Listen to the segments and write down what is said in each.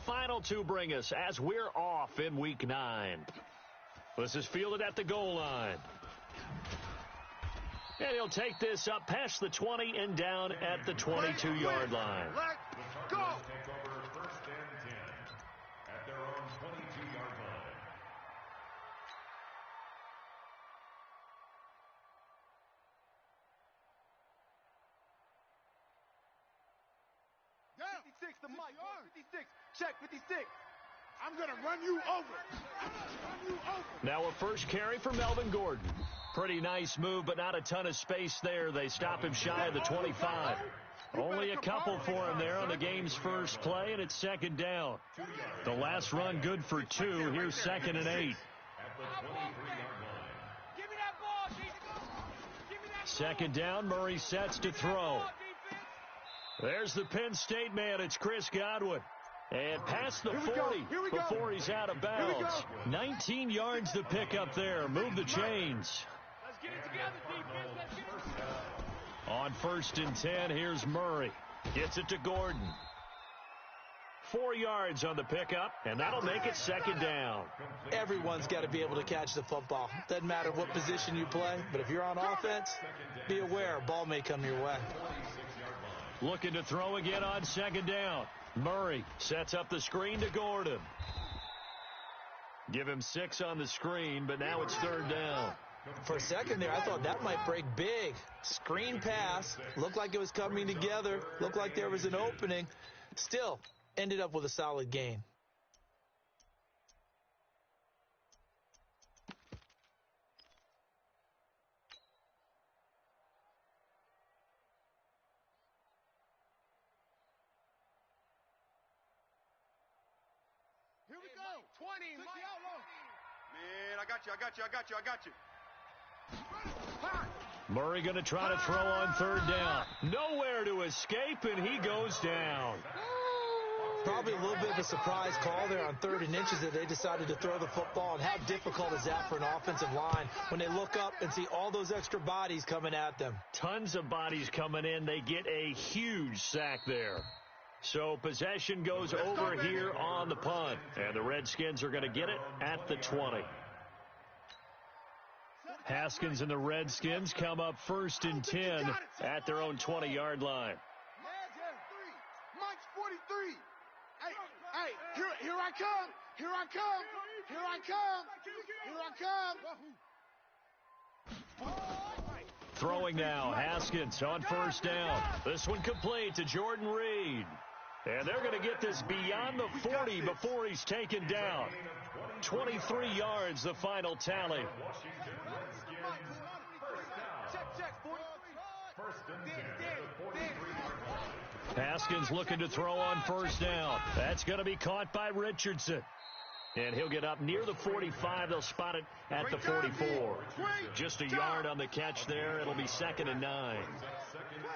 final two bring us as we're off in Week 9. This is fielded at the goal line. And he'll take this up past the 20 and down at the 22-yard line. Let's go! Take over first and 10 at their own 22-yard line. Down. 56, the mic. 56. Check, 56. I'm going to run you over. Now a first carry for Melvin Gordon. Pretty nice move, but not a ton of space there. They stop him shy of the 25. Only a couple for him there on the game's first play, and it's second down. The last run good for 2. Here's 2nd and 8. At the 23-yard line. Give me that ball, defense. Give me that ball. Second down, Murray sets to throw. There's the Penn State man. It's Chris Godwin. And past the 40 before he's out of bounds. 19 yards to pick up there. Move the chains. Let's get it together, defense. Let's get it together. On 1st and 10, here's Murray. Gets it to Gordon. 4 yards on the pickup, and that'll make it second down. Everyone's got to be able to catch the football. Doesn't matter what position you play, but if you're on offense, be aware a ball may come your way. Looking to throw again on second down. Murray sets up the screen to Gordon. Give him 6 on the screen, but now it's third down. For a second there, I thought that might break big. Screen pass. Looked like it was coming together. Looked like there was an opening. Still, ended up with a solid gain. Here we go. 20. Man, I got you. Murray going to try to throw on third down. Nowhere to escape, and he goes down. Probably a little bit of a surprise call there on 3rd and inches that they decided to throw the football. And how difficult is that for an offensive line when they look up and see all those extra bodies coming at them? Tons of bodies coming in. They get a huge sack there. So possession goes over here on the punt. And the Redskins are going to get it at the 20. Haskins and the Redskins come up 1st and 10 at their own 20-yard line. Mike's 43. Hey, here I come. Throwing now, Haskins on 1st down. This one complete to Jordan Reed. And they're going to get this beyond the 40 before he's taken down. 23 yards, the final tally. Haskins looking to throw on 1st down. That's going to be caught by Richardson. And he'll get up near the 45. They'll spot it at the 44. Just a yard on the catch there. It'll be 2nd and 9.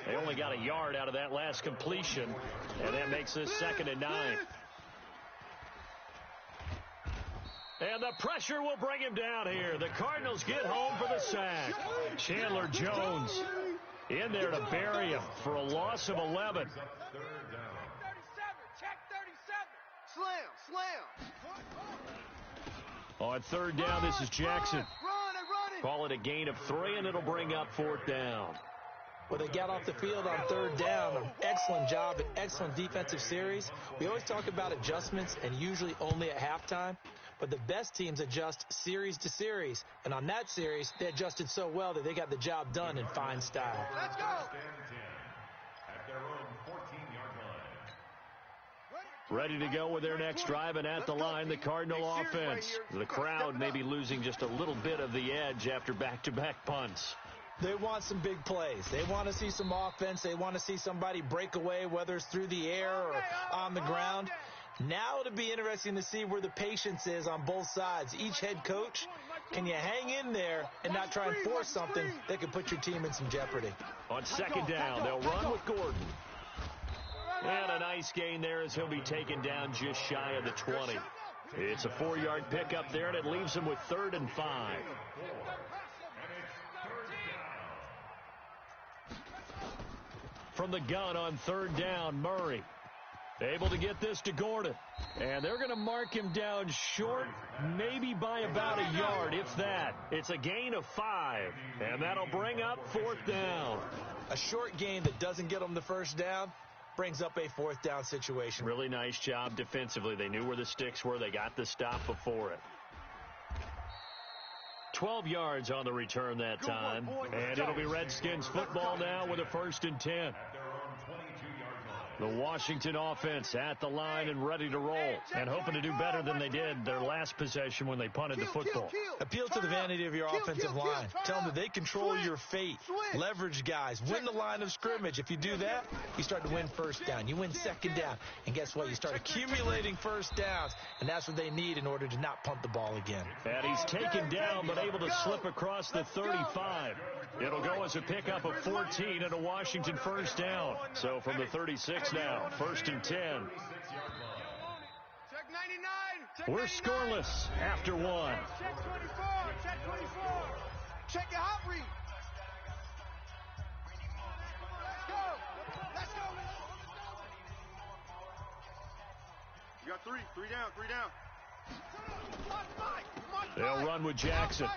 They only got a yard out of that last completion, and that makes this 2nd and 9. And the pressure will bring him down here. The Cardinals get home for the sack. Chandler Jones in there to bury him for a loss of 11. Check 37. Slam. On 3rd down, this is Jackson. Call it a gain of 3, and it'll bring up 4th down. Well, they got off the field on 3rd down. An excellent job, an excellent defensive series. We always talk about adjustments, and usually only at halftime. But the best teams adjust series to series. And on that series, they adjusted so well that they got the job done in fine style. Let's go. At their own 14-yard line. Ready to go with their next drive, and at the line, the Cardinal offense. The crowd may be losing just a little bit of the edge after back-to-back punts. They want some big plays. They want to see some offense. They want to see somebody break away, whether it's through the air or on the ground. Now it'll be interesting to see where the patience is on both sides. Each head coach, can you hang in there and not try and force something that could put your team in some jeopardy? On 2nd down, they'll run with Gordon. And a nice gain there as he'll be taken down just shy of the 20. It's a 4-yard pickup there, and it leaves him with 3rd and 5. From the gun on 3rd down, Murray. Able to get this to Gordon. And they're going to mark him down short, maybe by about a yard, if that. It's a gain of 5, and that'll bring up 4th down. A short gain that doesn't get them the first down brings up a 4th down situation. Really nice job defensively. They knew where the sticks were. They got the stop before it. 12 yards on the return that time. And it'll be Redskins football now with a 1st and 10. The Washington offense at the line and ready to roll, and hoping to do better than they did their last possession when they punted the football. Appeal to the vanity of your offensive line. Tell them that they control your fate. Leverage guys. Win the line of scrimmage. If you do that, you start to win 1st down. You win 2nd down. And guess what? You start accumulating 1st downs, and that's what they need in order to not punt the ball again. And he's taken down but able to slip across the 35. It'll go as a pickup of 14 and a Washington 1st down. So from the 36 now, 1st and 10. We're scoreless after 1. Check 24. Check 24. Check your hot read. Let's go. Let's go. You got 3. 3 down. 3 down. They'll run with Jackson,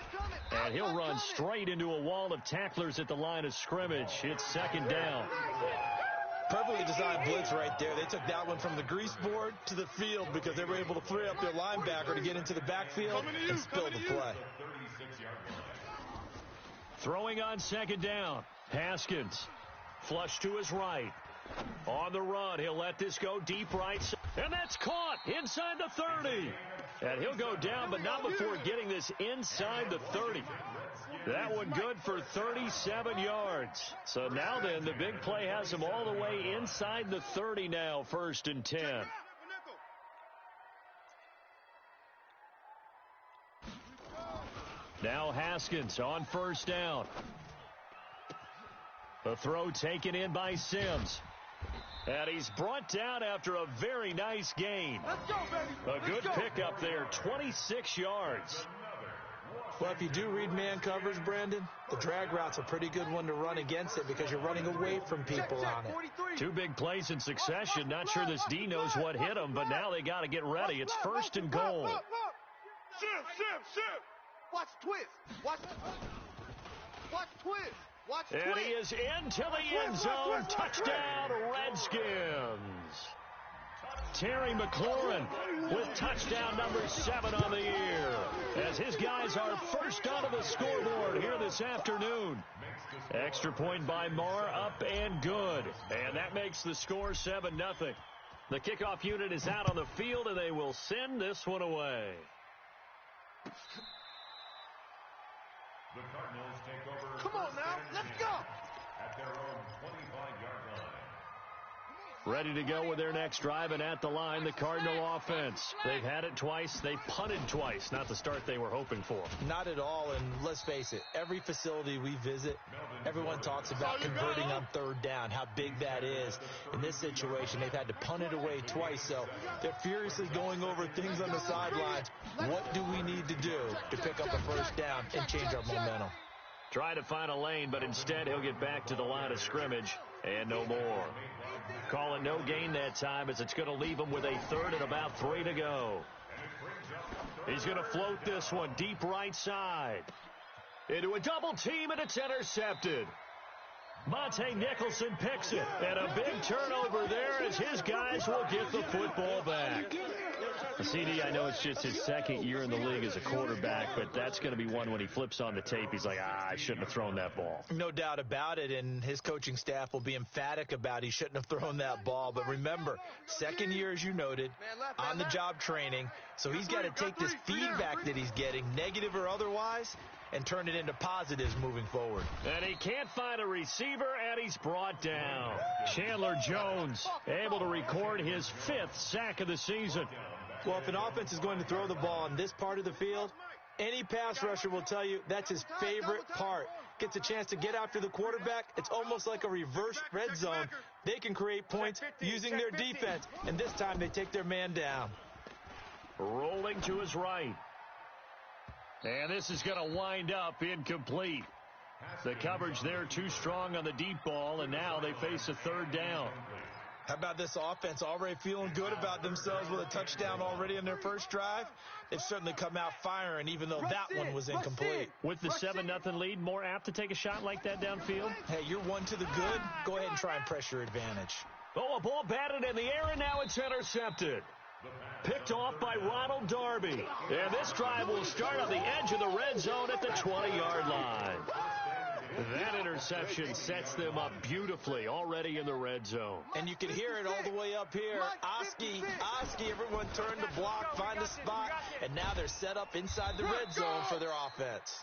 and he'll run straight into a wall of tacklers at the line of scrimmage. It's 2nd down. Perfectly designed blitz right there. They took that one from the grease board to the field because they were able to free up their linebacker to get into the backfield and spill the play. Throwing on 2nd down. Haskins. Flush to his right. On the run, he'll let this go deep right. And that's caught inside the 30. And he'll go down, but not before getting this inside the 30. That one good for 37 yards. So now then, the big play has him all the way inside the 30 now, 1st and 10. Now Haskins on 1st down. The throw taken in by Sims. And he's brought down after a very nice gain. A good pickup there, 26 yards. Well, if you do read man coverage, Brandon, the drag route's a pretty good one to run against it because you're running away from people on it. 2 big plays in succession. Not sure this D knows what hit him, but now they got to get ready. It's 1st and goal. Sim. Watch twist. Watch twist. And he is into the end zone. Touchdown, Redskins. Terry McLaurin with touchdown number 7 on the year, as his guys are first onto the scoreboard here this afternoon. Extra point by Marr, up and good. And that makes the score 7-0. The kickoff unit is out on the field, and they will send this one away. The Cardinals take over. Come on now, let's go. At their own 25-yard line. Ready to go with their next drive, and at the line, the Cardinal offense. They've had it twice. They've punted twice. Not the start they were hoping for. Not at all, and let's face it, every facility we visit, everyone talks about converting on 3rd down, how big that is. In this situation, they've had to punt it away twice, so they're furiously going over things on the sidelines. What do we need to do to pick up a 1st down and change our momentum? Try to find a lane, but instead he'll get back to the line of scrimmage, and no more. Call it no gain that time, as it's going to leave him with a 3rd and about 3 to go. He's going to float this one deep right side. Into a double team, and it's intercepted. Monte Nicholson picks it, and a big turnover there as his guys will get the football back. CD, I know it's just his 2nd year in the league as a quarterback, but that's going to be one when he flips on the tape. He's like, I shouldn't have thrown that ball. No doubt about it, and his coaching staff will be emphatic about he shouldn't have thrown that ball. But remember, 2nd year, as you noted, on-the-job training, so he's got to take this feedback that he's getting, negative or otherwise, and turn it into positives moving forward. And he can't find a receiver, and he's brought down. Chandler Jones able to record his 5th sack of the season. Well, if an offense is going to throw the ball in this part of the field, any pass rusher will tell you that's his favorite part. Gets a chance to get after the quarterback. It's almost like a reverse red zone. They can create points using their defense, and this time they take their man down. Rolling to his right. And this is going to wind up incomplete. The coverage there too strong on the deep ball, and now they face a 3rd down. How about this offense already feeling good about themselves with a touchdown already in their first drive? They've certainly come out firing, even though that one was incomplete. With the 7-0 lead, more apt to take a shot like that downfield? Hey, you're one to the good. Go ahead and try and press your advantage. Oh, a ball batted in the air, and now it's intercepted. Picked off by Ronald Darby. And this drive will start on the edge of the red zone at the 20-yard line. That interception sets them up beautifully already in the red zone. And you can hear it all the way up here. Oski, everyone turned to block, find a spot, and now they're set up inside the red zone for their offense.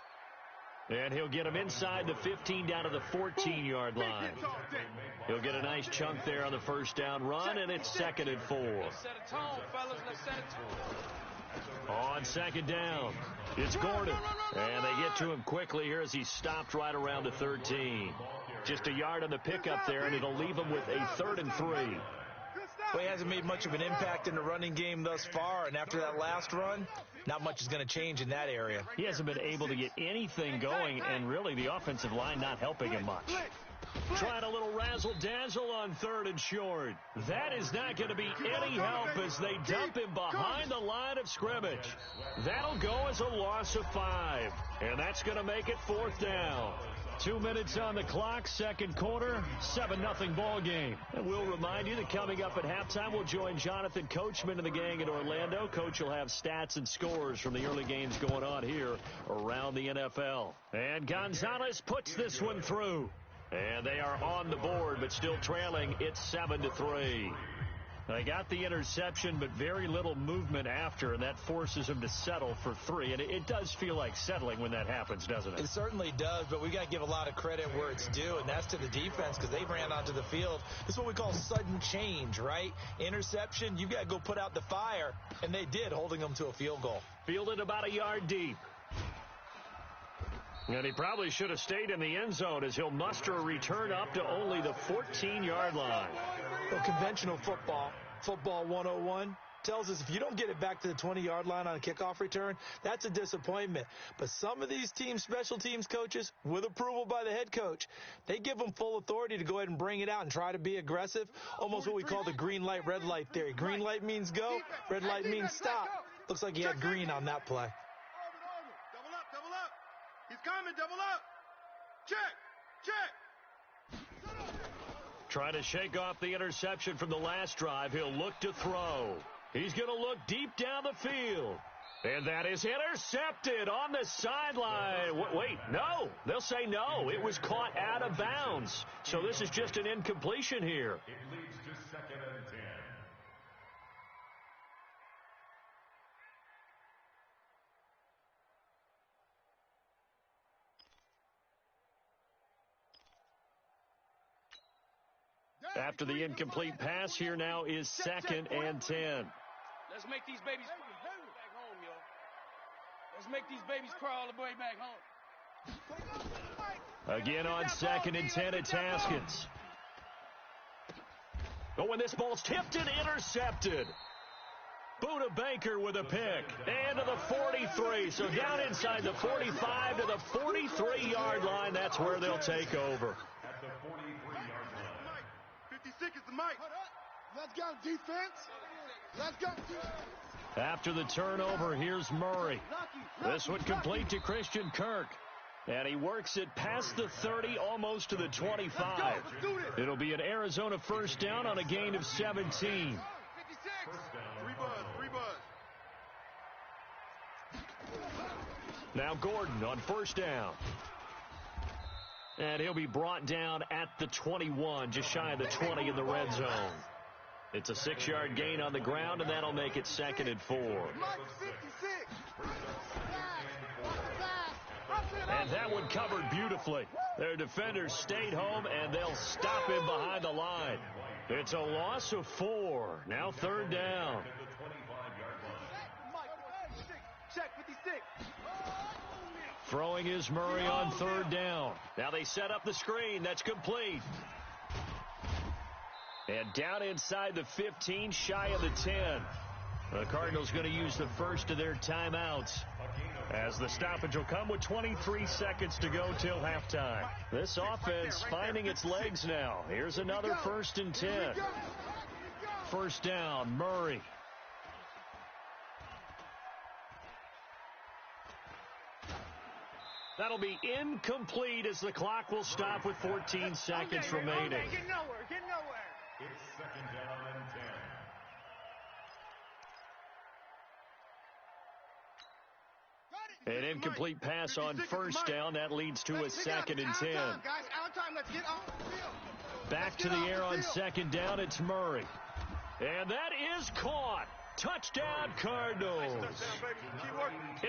And he'll get him inside the 15 down to the 14-yard line. He'll get a nice chunk there on the first down run, and it's 2nd and 4. On 2nd down, it's Gordon. And they get to him quickly here as he's stopped right around the 13. Just a yard on the pickup there, and it'll leave him with a 3rd and 3. Well, he hasn't made much of an impact in the running game thus far, and after that last run, not much is going to change in that area. He hasn't been able to get anything going, and really the offensive line not helping him much. Trying a little razzle-dazzle on 3rd and short. That is not going to be any help as they dump him behind the line of scrimmage. That'll go as a loss of 5, and that's going to make it 4th down. 2 minutes on the clock, second quarter, 7-0 ball game. And we'll remind you that coming up at halftime, we'll join Jonathan Coachman and the gang in Orlando. Coach will have stats and scores from the early games going on here around the NFL. And Gonzalez puts this one through. And they are on the board, but still trailing. It's 7-3. They got the interception, but very little movement after, and that forces them to settle for 3. And it does feel like settling when that happens, doesn't it? It certainly does, but we got to give a lot of credit where it's due, and that's to the defense because they ran onto the field. This is what we call sudden change, right? Interception, you got to go put out the fire, and they did, holding them to a field goal. Fielded about a yard deep. And he probably should have stayed in the end zone as he'll muster a return up to only the 14-yard line. Well, conventional football 101, tells us if you don't get it back to the 20-yard line on a kickoff return, that's a disappointment. But some of these teams, special teams coaches, with approval by the head coach, they give them full authority to go ahead and bring it out and try to be aggressive, almost what we call the green light, red light theory. Green light means go, red light means stop. Looks like he had green on that play. Double up. He's coming, double up. Check. Trying to shake off the interception from the last drive. He'll look to throw. He's going to look deep down the field. And that is intercepted on the sideline. Wait, no. They'll say no. It was caught out of bounds. So this is just an incompletion here. It leads to 2nd and 10. After the incomplete pass, here now is 2nd and 10. Let's make these babies back home, yo. Let's make these babies crawl all the way back home. Again on 2nd and 10, it's Haskins. Oh, and this ball's tipped and intercepted. Buda Baker with a pick. And to the 43. So down inside the 45 to the 43-yard line. That's where they'll take over. At the 43-yard line. 56 is the mic. Let's go, defense. Let's go, defense. After the turnover, here's Murray. This one complete to Christian Kirk. And he works it past the 30, almost to the 25. It'll be an Arizona first down on a gain of 17. 56. Three buzz. Now Gordon on first down. And he'll be brought down at the 21, just shy of the 20 in the red zone. It's a 6-yard gain on the ground, and that'll make it 2nd and 4. And that one covered beautifully. Their defenders stayed home, and they'll stop him behind the line. It's a loss of 4. Now 3rd down. Check 56. Throwing is Murray on 3rd down. Now they set up the screen. That's complete. And down inside the 15, shy of the 10. The Cardinals going to use the first of their timeouts, as the stoppage will come with 23 seconds to go till halftime. This offense finding its legs now. Here's another 1st and 10. First down, Murray. That'll be incomplete as the clock will stop with 14 seconds remaining. Get nowhere. Get nowhere. It's second down and 10. An incomplete pass on first down. That leads to a second and 10. Guys, out of time. Let's get off the field. Back to the air on second down. It's Murray. And that is caught. Touchdown, Cardinals.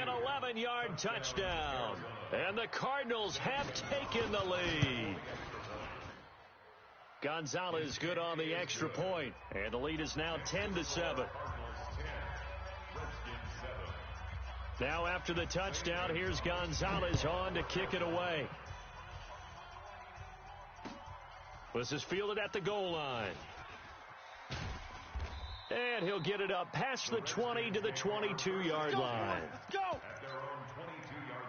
An 11-yard touchdown. And the Cardinals have taken the lead. Gonzalez good on the extra point. And the lead is now 10-7. Now after the touchdown, here's Gonzalez on to kick it away. This is fielded at the goal line. And he'll get it up past the 20 to the 22-yard line. Let's go. At their own 22-yard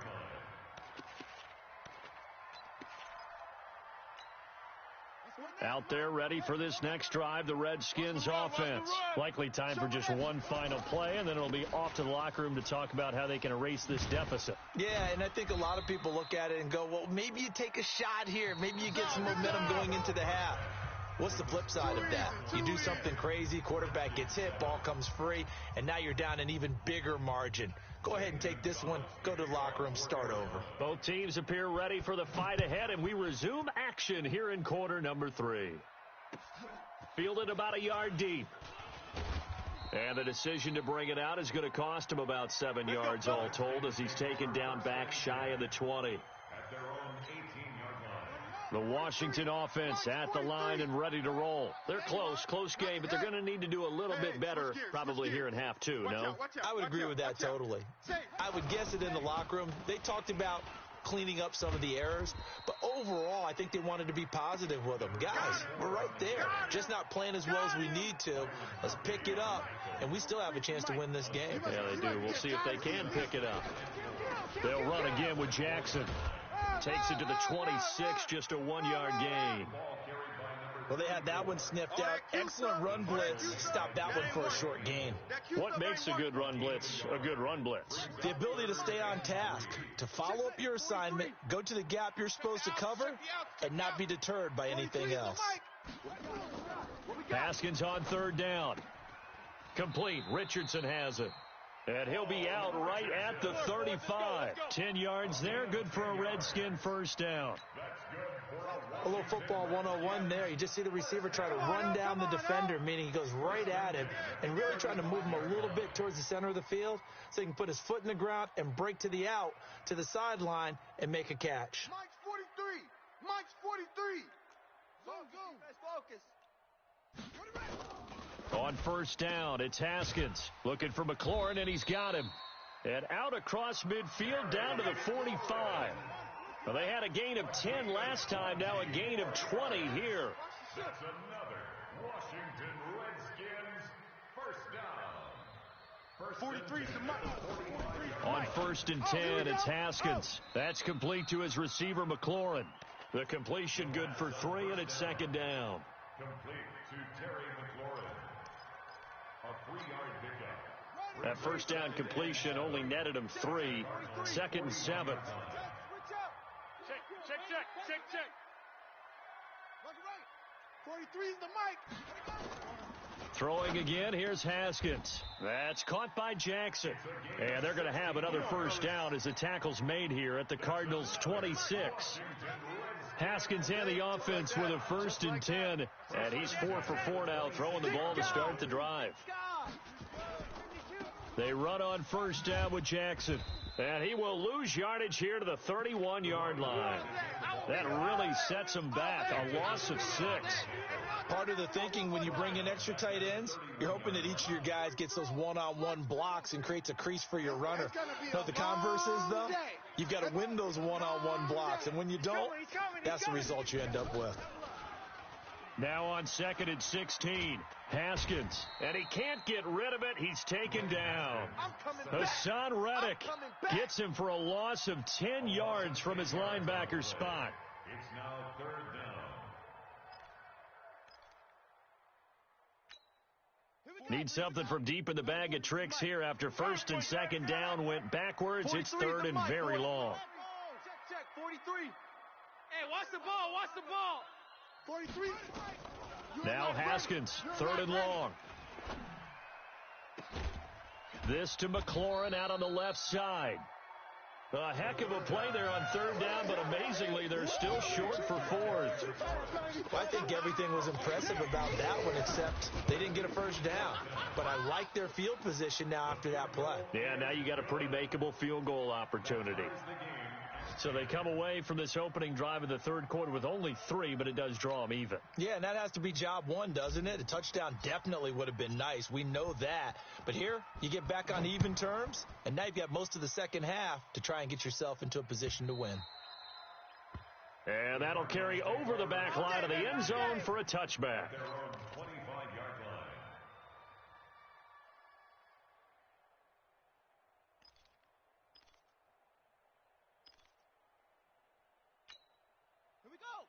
line. Out there ready for this next drive, the Redskins offense. Likely time for just one final play, and then it'll be off to the locker room to talk about how they can erase this deficit. Yeah, and I think a lot of people look at it and go, well, maybe you take a shot here. Maybe you get some momentum going into the half. What's the flip side of that? You do something crazy, quarterback gets hit, ball comes free, and now you're down an even bigger margin. Go ahead and take this one, go to the locker room, start over. Both teams appear ready for the fight ahead, and we resume action here in quarter number 3. Fielded about a yard deep. And the decision to bring it out is going to cost him about 7 yards all told as he's taken down back shy of the 20. At their own 18-yard line. The Washington offense at the line and ready to roll. They're close game, but they're going to need to do a little bit better probably here in half 2, no? I would agree with that totally. I would guess it in the locker room. They talked about cleaning up some of the errors, but overall, I think they wanted to be positive with them. Guys, we're right there. Just not playing as well as we need to. Let's pick it up, and we still have a chance to win this game. Yeah, they do. We'll see if they can pick it up. They'll run again with Jackson. Takes it to the 26, just a 1-yard gain. Well, they had that one sniffed out. Excellent run blitz. Stop that one for a short gain. What makes a good run blitz a good run blitz? The ability to stay on task, to follow up your assignment, go to the gap you're supposed to cover, and not be deterred by anything else. Haskins on third down. Complete. Richardson has it. And he'll be out right at the 35. 10 yards there. Good for a Redskin first down. A little football 101 there. You just see the receiver try to run down the defender, meaning he goes right at him and really trying to move him a little bit towards the center of the field so he can put his foot in the ground and break to the out, to the sideline, and make a catch. Mike's 43. Mike's 43. Go. Let's focus. On first down, it's Haskins looking for McLaurin, and he's got him. And out across midfield down to the 45. Well, they had a gain of 10 last time, now a gain of 20 here. That's another Washington Redskins first down. 43 is the Mike. On first and 10, it's Haskins. That's complete to his receiver, McLaurin. The completion good for 3, and it's second down. Complete to Terry McLaurin. A 3-yard pickup. That first down completion only netted him 3. Second and 7. Check. 43 is the Mike. Throwing again, here's Haskins. That's caught by Jackson. And they're going to have another first down as the tackle's made here at the Cardinals' 26. Haskins and the offense with a first and 10. And he's 4 for 4 now, throwing the ball to start the drive. They run on first down with Jackson. And he will lose yardage here to the 31-yard line. That really sets him back. A loss of 6. Part of the thinking when you bring in extra tight ends, you're hoping that each of your guys gets those one-on-one blocks and creates a crease for your runner. But the converse is, though, you've got to win those one-on-one blocks. And when you don't, that's the result you end up with. Now on second and 16, Haskins. And he can't get rid of it. He's taken down. Hassan Reddick gets him for a loss of 10 yards from his linebacker spot. It's now third down. Need something from deep in the bag of tricks here after first and second down went backwards. It's third and very long. Check, 43. Hey, watch the ball, watch the ball. 43. Now Haskins, third and long. This to McLaurin out on the left side. A heck of a play there on third down, but amazingly, they're still short for fourth. Well, I think everything was impressive about that one, except they didn't get a first down. But I like their field position now after that play. Yeah, now you got a pretty makeable field goal opportunity. So they come away from this opening drive of the third quarter with only 3, but it does draw them even. Yeah, and that has to be job one, doesn't it? A touchdown definitely would have been nice. We know that. But here, you get back on even terms, and now you've got most of the second half to try and get yourself into a position to win. And that'll carry over the back line of the end zone for a touchback. Their own 25-yard line.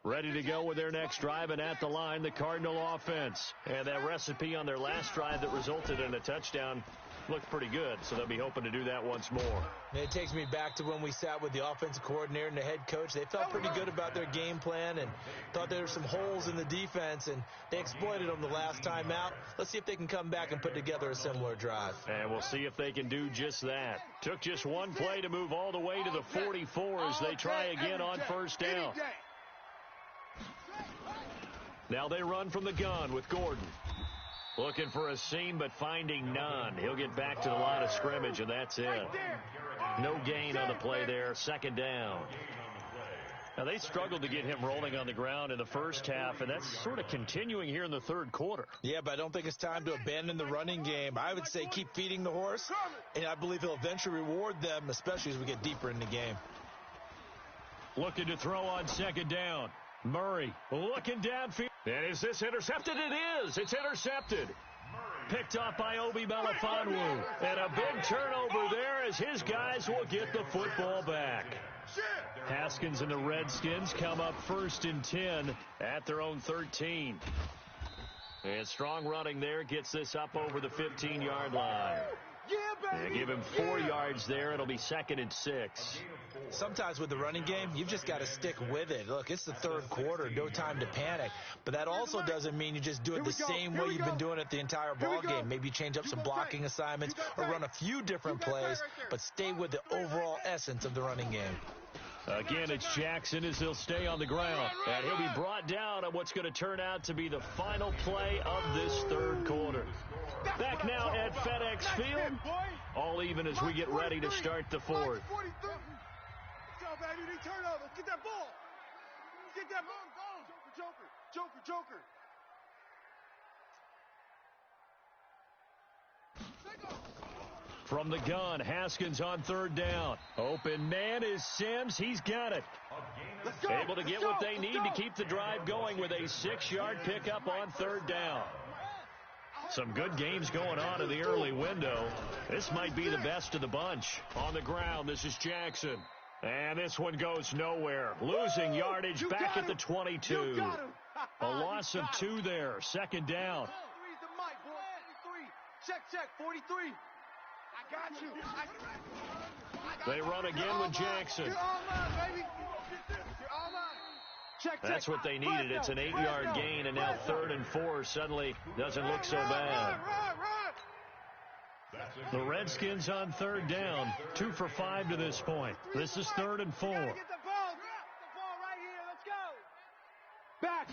Ready to go with their next drive, and at the line, the Cardinal offense. And that recipe on their last drive that resulted in a touchdown looked pretty good, so they'll be hoping to do that once more. And it takes me back to when we sat with the offensive coordinator and the head coach. They felt pretty good about their game plan and thought there were some holes in the defense, and they exploited them the last time out. Let's see if they can come back and put together a similar drive. And we'll see if they can do just that. Took just one play to move all the way to the 44 as they try again on first down. Now they run from the gun with Gordon. Looking for a seam, but finding none. He'll get back to the line of scrimmage, and that's it. No gain on the play there. Second down. Now, they struggled to get him rolling on the ground in the first half, and that's sort of continuing here in the third quarter. Yeah, but I don't think it's time to abandon the running game. I would say keep feeding the horse, and I believe he'll eventually reward them, especially as we get deeper in the game. Looking to throw on second down. Murray looking downfield. And is this intercepted? It is. It's intercepted. Picked off by Obi Melifonwu. And a big turnover there as his guys will get the football back. Haskins and the Redskins come up first and 10 at their own 13. And strong running there gets this up over the 15-yard line. They give him 4 yards there. It'll be second and 6. Sometimes with the running game, you've just got to stick with it. Look, it's the third quarter, no time to panic. But that also doesn't mean you just do it the same way you've been doing it the entire ball game. Maybe change up some blocking assignments or run a few different plays, but stay with the overall essence of the running game. Again, it's Jackson as he'll stay on the ground. And he'll be brought down on what's going to turn out to be the final play of this third quarter. Back now at FedEx Field. All even as we get ready to start the fourth. Let's go, baby. They turnover. Get that ball. Get that ball. Go. Joker. From the gun, Haskins on third down. Open man is Sims. He's got it. Able to get what they need to keep the drive going with a 6-yard pickup on third down. Some good games going on in the early window. This might be the best of the bunch. On the ground, this is Jackson. And this one goes nowhere. Losing yardage back at the 22. A loss of 2 there. Second down. Three's the mic, boy. 43. Check. 43. I got you. They run again with Jackson. You're all mine, baby. You're all mine. Check. That's what they needed. It's an 8-yard gain, and now third and 4 suddenly doesn't look so bad. The Redskins on third down, 2 for 5 to this point. This is third and 4. Get the ball. The ball right here. Let's go. Back.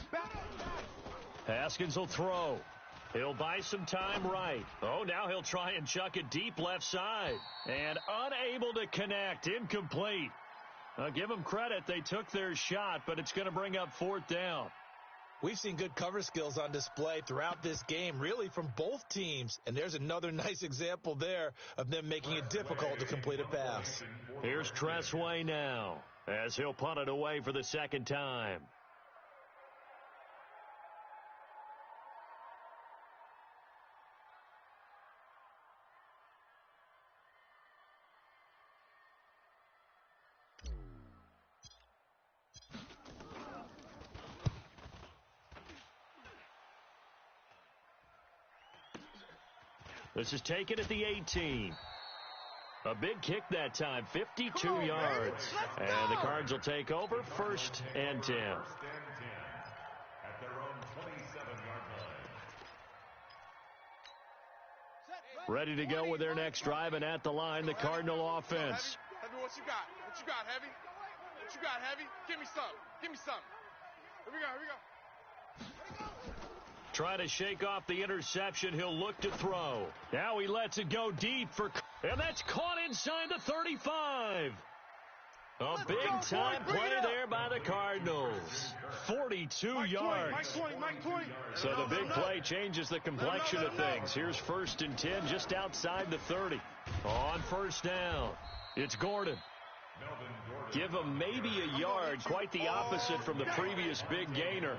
Haskins will throw. He'll buy some time right. Oh, now he'll try and chuck it deep left side. And unable to connect. Incomplete. I'll give them credit. They took their shot, but it's going to bring up fourth down. We've seen good cover skills on display throughout this game, really from both teams. And there's another nice example there of them making it difficult to complete a pass. Here's Tressway now as he'll punt it away for the second time. This is taken at the 18. A big kick that time, 52 yards. And the Cards will take over, 1st and 10. At their own 27-yard line. Ready to go with their next drive, and at the line, the Cardinal offense. Heavy, what you got? What you got, Heavy? What you got, Heavy? Give me something. Give me something. Here we go, here we go. Trying to shake off the interception. He'll look to throw. Now he lets it go deep and that's caught inside the 35. A big-time play there by the Cardinals. 42 yards. So the big play changes the complexion of things. Here's 1st and 10 just outside the 30. On 1st down, it's Gordon. Give him maybe a yard, quite the opposite from the previous big gainer.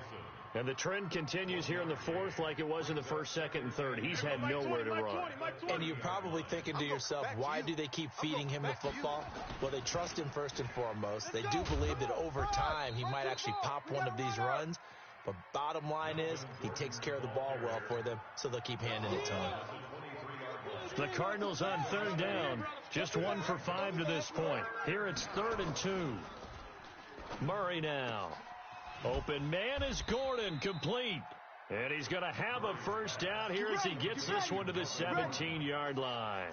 And the trend continues here in the 4th like it was in the 1st, 2nd, and 3rd. He's had nowhere to run. And you're probably thinking to yourself, why do they keep feeding him the football? Well, they trust him first and foremost. They do believe that over time he might actually pop one of these runs. But bottom line is he takes care of the ball well for them, so they'll keep handing it to him. The Cardinals on 3rd down, just 1 for 5 to this point. Here it's 3rd and 2. Murray now. Open man is Gordon, complete. And he's going to have a 1st down here as he gets this one to the 17-yard line.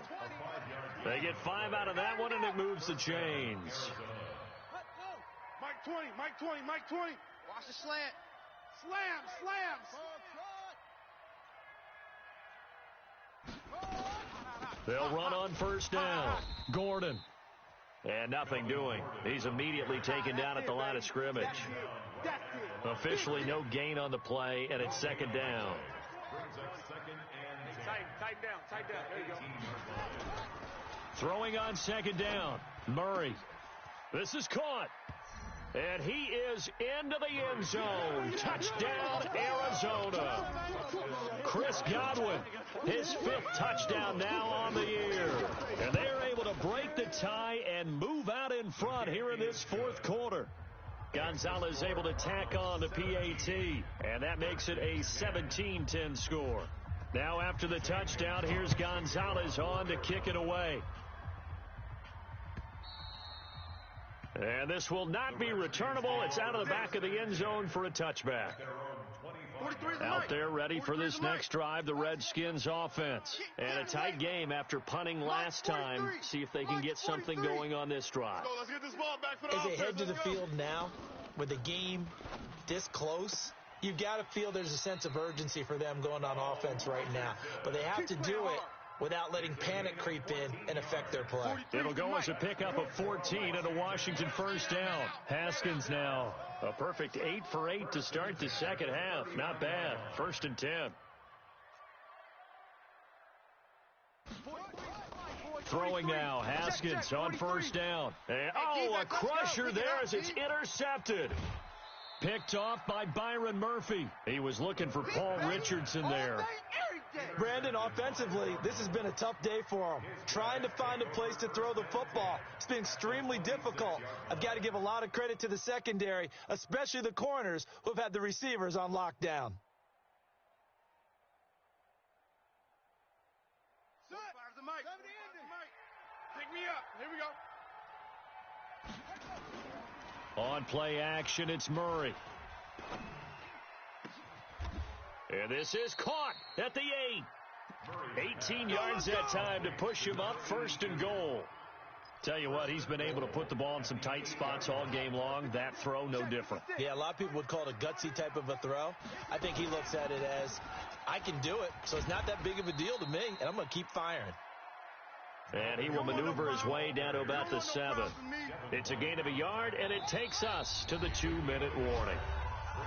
They get 5 out of that one, and it moves the chains. Mike 20, Mike 20, Mike 20. Watch the slant. Slams. They'll run on 1st down. Gordon. And nothing doing. He's immediately taken down at the line of scrimmage. Officially no gain on the play, and it's 2nd down. Tight down. There you go. Throwing on 2nd down. Murray. This is caught. And he is into the end zone. Touchdown, Arizona. Chris Godwin, his 5th touchdown now on the year. And they're able to break the tie and move out in front here in this 4th quarter. Gonzalez able to tack on the PAT, and that makes it a 17-10 score. Now after the touchdown, here's Gonzalez on to kick it away. And this will not be returnable. It's out of the back of the end zone for a touchback. Out there ready for this next drive, the Redskins offense. And a tight game after punting last time. See if they can get something going on this drive. Let's get this ball back for the As they offense. head to the field now, with the game this close, you've got to feel there's a sense of urgency for them going on offense right now. But they have to do it without letting panic creep in and affect their play. It'll go as a pickup of 14 and a Washington 1st down. Haskins now. A perfect 8 for 8 to start the 2nd half. Not bad. 1st and 10. Throwing now. Haskins on 1st down. And, a crusher there as it's intercepted. Picked off by Byron Murphy. He was looking for Paul Richardson there. Brandon, offensively, this has been a tough day for him. Trying to find a place to throw the football. It's been extremely difficult. I've got to give a lot of credit to the secondary, especially the corners who've had the receivers on lockdown. Pick me up. Here we go. On play action, it's Murray. And this is caught at the 8. 18 yards that time to push him up, 1st and goal. Tell you what, he's been able to put the ball in some tight spots all game long. That throw, no different. Yeah, a lot of people would call it a gutsy type of a throw. I think he looks at it as, I can do it, so it's not that big of a deal to me, and I'm going to keep firing. And he will maneuver his way down to about the 7. It's a gain of a yard, and it takes us to the 2-minute warning.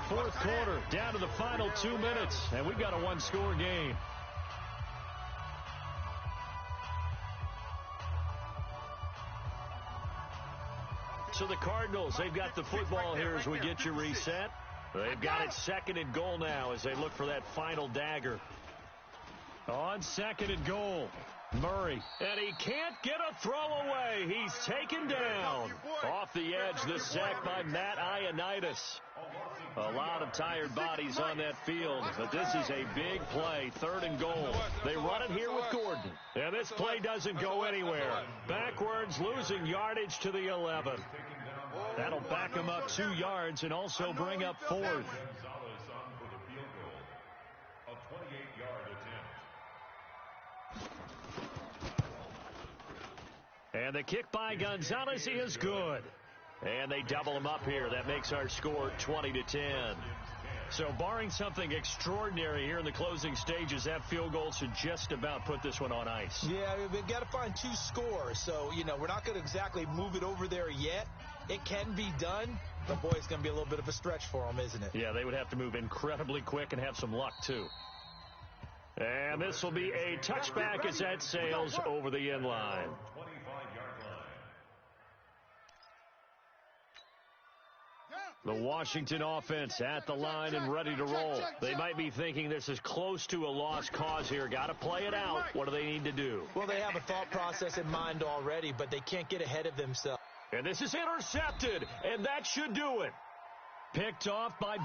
4th quarter, down to the final 2 minutes, and we've got a 1-score game. So the Cardinals, they've got the football here as we get you reset. They've got it 2nd and goal now as they look for that final dagger. On 2nd and goal, Murray, and he can't get a throw away. He's taken down. Off the edge, the sack by Matt Ioannidis. A lot of tired bodies on that field, but this is a big play, 3rd and goal. They run it here with Gordon. And this play doesn't go anywhere. Backwards, losing yardage to the 11. That'll back him up 2 yards and also bring up 4th. Gonzalez on for the field goal. A 28-yard attempt. And the kick by Gonzalez is good. And they double him up here. That makes our score 20-10. So barring something extraordinary here in the closing stages, that field goal should just about put this one on ice. Yeah, we've got to find 2 scores. So, we're not going to exactly move it over there yet. It can be done, but boy, it's going to be a little bit of a stretch for them, isn't it? Yeah, they would have to move incredibly quick and have some luck, too. And this will be a touchback as that sails over the end line. 25-yard line. The Washington offense at the line and ready to roll. They might be thinking this is close to a lost cause here. Got to play it out. What do they need to do? Well, they have a thought process in mind already, but they can't get ahead of themselves. And this is intercepted, and that should do it. Picked off by